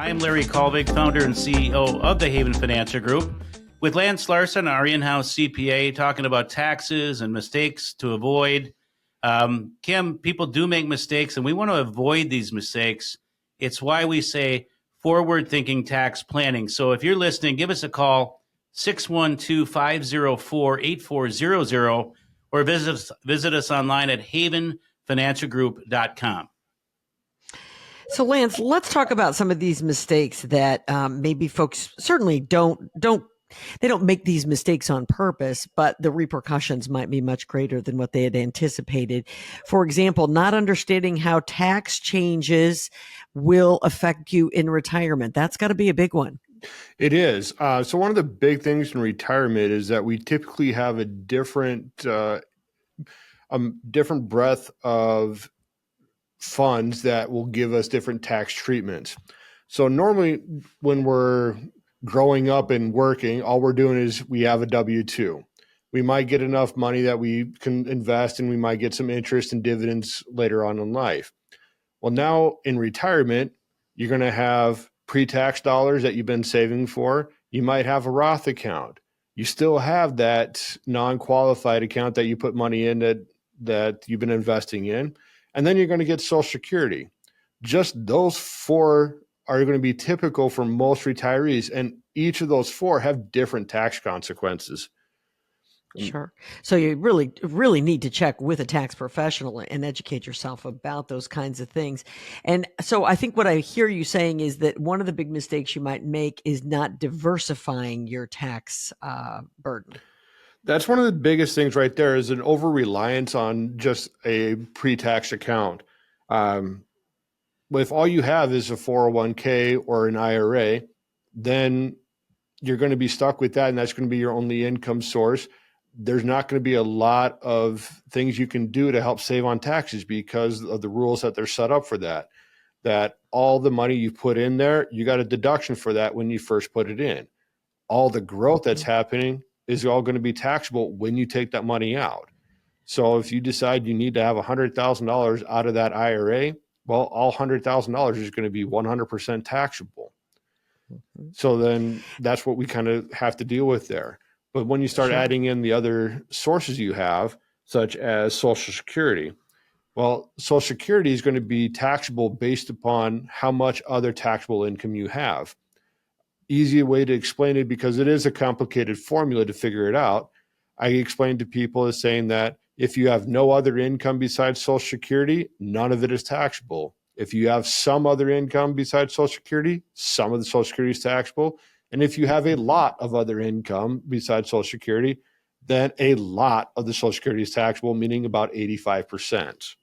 I'm Larry Kalvig, founder and CEO of the Haven Financial Group, with Lance Larson, our in-house CPA, talking about taxes and mistakes to avoid. Kim, people do make mistakes, and we want to avoid these mistakes. It's why we say forward-thinking tax planning. So if you're listening, give us a call, 612-504-8400, or visit us online at havenfinancialgroup.com. So, Lance, let's talk about some of these mistakes that maybe folks certainly don't make these mistakes on purpose, but the repercussions might be much greater than what they had anticipated. For example, not understanding how tax changes will affect you in retirement. That's got to be a big one. It is. So one of the big things in retirement is that we typically have a different breadth of funds that will give us different tax treatments. So normally when we're growing up and working, all we're doing is we have a W-2. We might get enough money that we can invest, and we might get some interest and dividends later on in life. Well, now in retirement, you're going to have pre-tax dollars that you've been saving for. You might have a Roth account. You still have that non-qualified account that you put money in that you've been investing in. And then you're going to get Social Security. Just those four are going to be typical for most retirees. And each of those four have different tax consequences. Sure. So you really, really need to check with a tax professional and educate yourself about those kinds of things. And so I think what I hear you saying is that one of the big mistakes you might make is not diversifying your tax burden. That's one of the biggest things right there, is an over-reliance on just a pre-tax account. If all you have is a 401k or an IRA, then you're going to be stuck with that, and that's going to be your only income source. There's not going to be a lot of things you can do to help save on taxes because of the rules that they're set up for that all the money you put in there, you got a deduction for that when you first put it in. All the growth that's happening is all going to be taxable when you take that money out. So if you decide you need to have $100,000 out of that IRA, well, all $100,000 is going to be 100% taxable. So then that's what we kind of have to deal with there. But when you start adding in the other sources you have, such as Social Security, well, Social Security is going to be taxable based upon how much other taxable income you have. Easy way to explain it, because it is a complicated formula to figure it out. I explain to people as saying that if you have no other income besides Social Security, none of it is taxable. If you have some other income besides Social Security, some of the Social Security is taxable. And if you have a lot of other income besides Social Security, then a lot of the Social Security is taxable, meaning about 85%.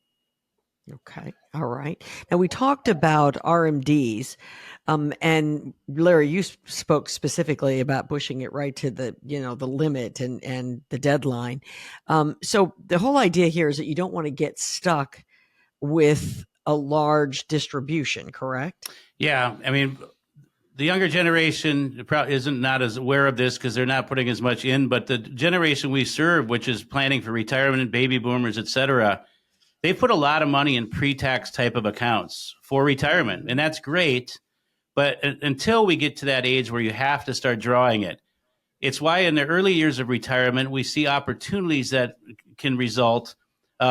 Okay. All right. Now we talked about RMDs, and Larry, you spoke specifically about pushing it right to the limit and the deadline. So the whole idea here is that you don't want to get stuck with a large distribution, correct? Yeah. I mean, the younger generation isn't not as aware of this because they're not putting as much in, but the generation we serve, which is planning for retirement, baby boomers, et cetera, they put a lot of money in pre-tax type of accounts for retirement, and that's great. But until we get to that age where you have to start drawing it, it's why in the early years of retirement, we see opportunities that can result.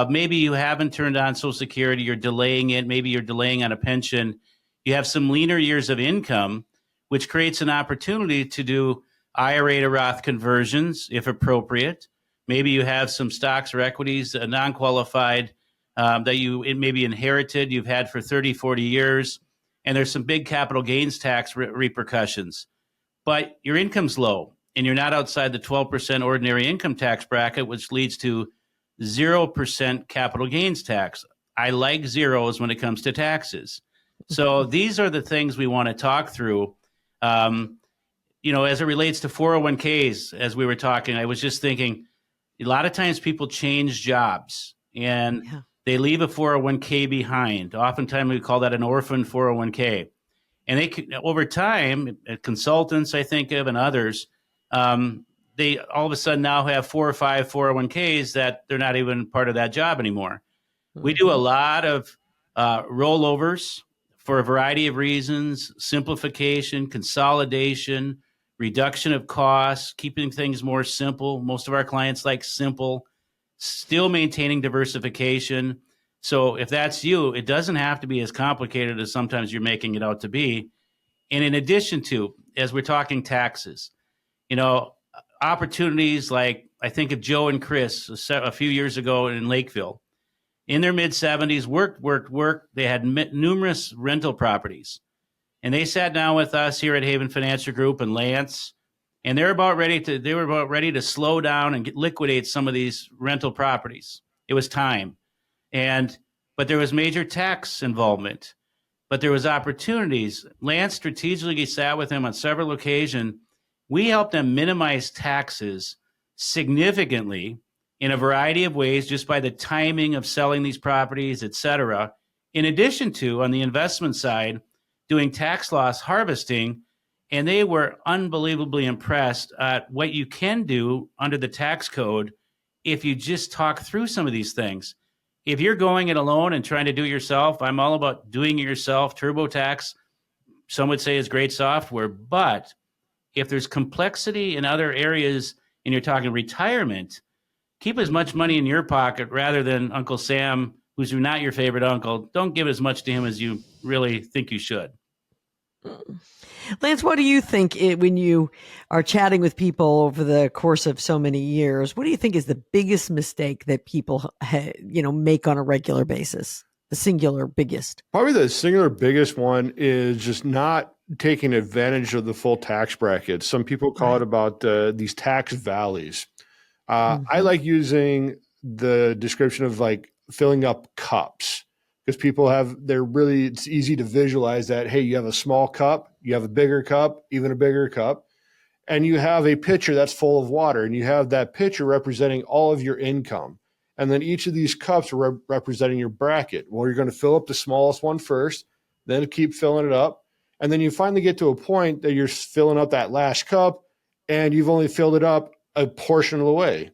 Maybe you haven't turned on Social Security, you're delaying it. Maybe you're delaying on a pension. You have some leaner years of income, which creates an opportunity to do IRA to Roth conversions, if appropriate. Maybe you have some stocks or equities, non-qualified, that you maybe inherited, you've had for 30, 40 years, and there's some big capital gains tax repercussions. But your income's low, and you're not outside the 12% ordinary income tax bracket, which leads to 0% capital gains tax. I like zeros when it comes to taxes. So these are the things we want to talk through. As it relates to 401ks, as we were talking, I was just thinking, a lot of times people change jobs, and they leave a 401k behind. Oftentimes we call that an orphan 401k. And they, over time, consultants I think of and others, they all of a sudden now have 4 or 5 401ks that they're not even part of that job anymore. We do a lot of rollovers for a variety of reasons: simplification, consolidation, reduction of costs, keeping things more simple. Most of our clients like simple, still maintaining diversification. So if that's you, it doesn't have to be as complicated as sometimes you're making it out to be. And in addition to, as we're talking taxes, opportunities like, I think of Joe and Chris a few years ago in Lakeville. In their mid 70s, worked. They had numerous rental properties. And they sat down with us here at Haven Financial Group and Lance, and they were about ready to slow down and liquidate some of these rental properties. It was time. But there was major tax involvement, but there was opportunities. Lance strategically sat with him on several occasions. We helped them minimize taxes significantly in a variety of ways, just by the timing of selling these properties, et cetera. In addition to, on the investment side, doing tax loss harvesting. And they were unbelievably impressed at what you can do under the tax code if you just talk through some of these things. If you're going it alone and trying to do it yourself, I'm all about doing it yourself. TurboTax, some would say, is great software. But if there's complexity in other areas and you're talking retirement, keep as much money in your pocket rather than Uncle Sam, who's not your favorite uncle. Don't give as much to him as you really think you should. Lance, what do you think when you are chatting with people over the course of so many years? What do you think is the biggest mistake that people, make on a regular basis? The singular biggest? Probably the singular biggest one is just not taking advantage of the full tax bracket. Some people call it about these tax valleys. I like using the description of like filling up cups, because people it's easy to visualize that, hey, you have a small cup, you have a bigger cup, even a bigger cup, and you have a pitcher that's full of water, and you have that pitcher representing all of your income. And then each of these cups are representing your bracket. Well, you're going to fill up the smallest one first, then keep filling it up. And then you finally get to a point that you're filling up that last cup and you've only filled it up a portion of the way.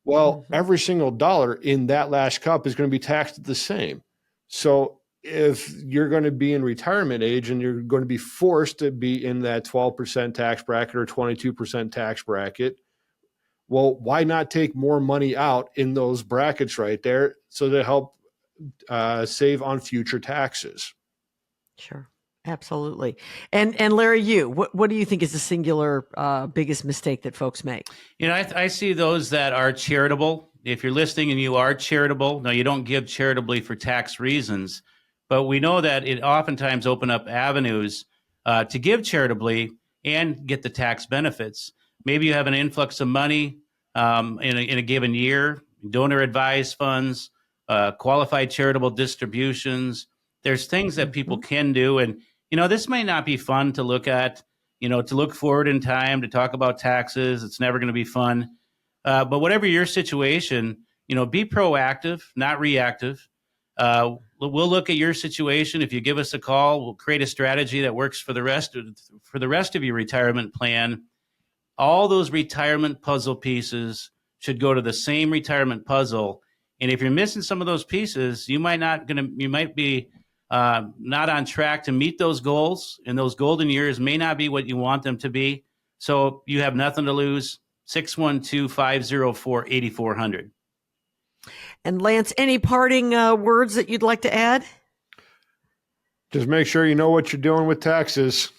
Well, every single dollar in that last cup is going to be taxed the same. So if you're going to be in retirement age and you're going to be forced to be in that 12% tax bracket or 22% tax bracket, well, why not take more money out in those brackets right there so to help save on future taxes? Sure. Absolutely. And Larry, what do you think is the singular biggest mistake that folks make? I see those that are charitable. If you're listening and you are charitable, now you don't give charitably for tax reasons, but we know that it oftentimes open up avenues to give charitably and get the tax benefits. Maybe you have an influx of money in a given year, donor advised funds, qualified charitable distributions. There's things that people can do. And, this might not be fun to look at, to look forward in time, to talk about taxes. It's never going to be fun. But whatever your situation, be proactive, not reactive. We'll look at your situation. If you give us a call, we'll create a strategy that works for the rest of your retirement plan. All those retirement puzzle pieces should go to the same retirement puzzle. And if you're missing some of those pieces, you might be not on track to meet those goals, and those golden years may not be what you want them to be. So you have nothing to lose. 612-504-8400. And Lance, any parting words that you'd like to add? Just make sure you know what you're doing with taxes.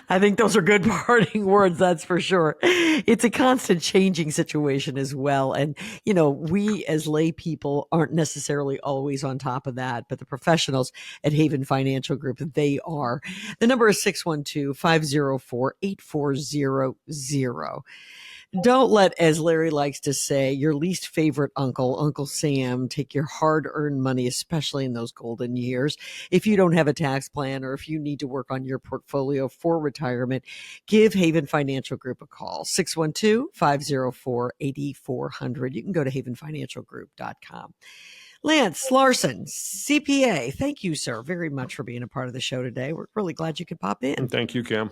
I think those are good parting words, that's for sure. It's a constant changing situation as well. And, we as lay people aren't necessarily always on top of that, but the professionals at Haven Financial Group, they are. The number is 612-504-8400. Don't let, as Larry likes to say, your least favorite Uncle Sam, take your hard-earned money, especially in those golden years. If you don't have a tax plan or if you need to work on your portfolio for retirement, give Haven Financial Group a call, 612-504-8400. You can go to havenfinancialgroup.com. Lance Larson, CPA, thank you, sir, very much for being a part of the show today. We're really glad you could pop in. Thank you, Cam.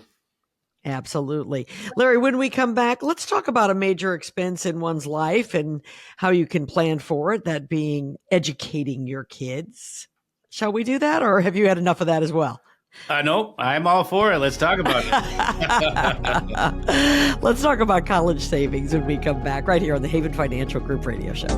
Absolutely. Larry, when we come back, let's talk about a major expense in one's life and how you can plan for it, that being educating your kids. Shall we do that, or have you had enough of that as well? Nope, I'm all for it. Let's talk about it. Let's talk about college savings when we come back, right here on the Haven Financial Group Radio Show.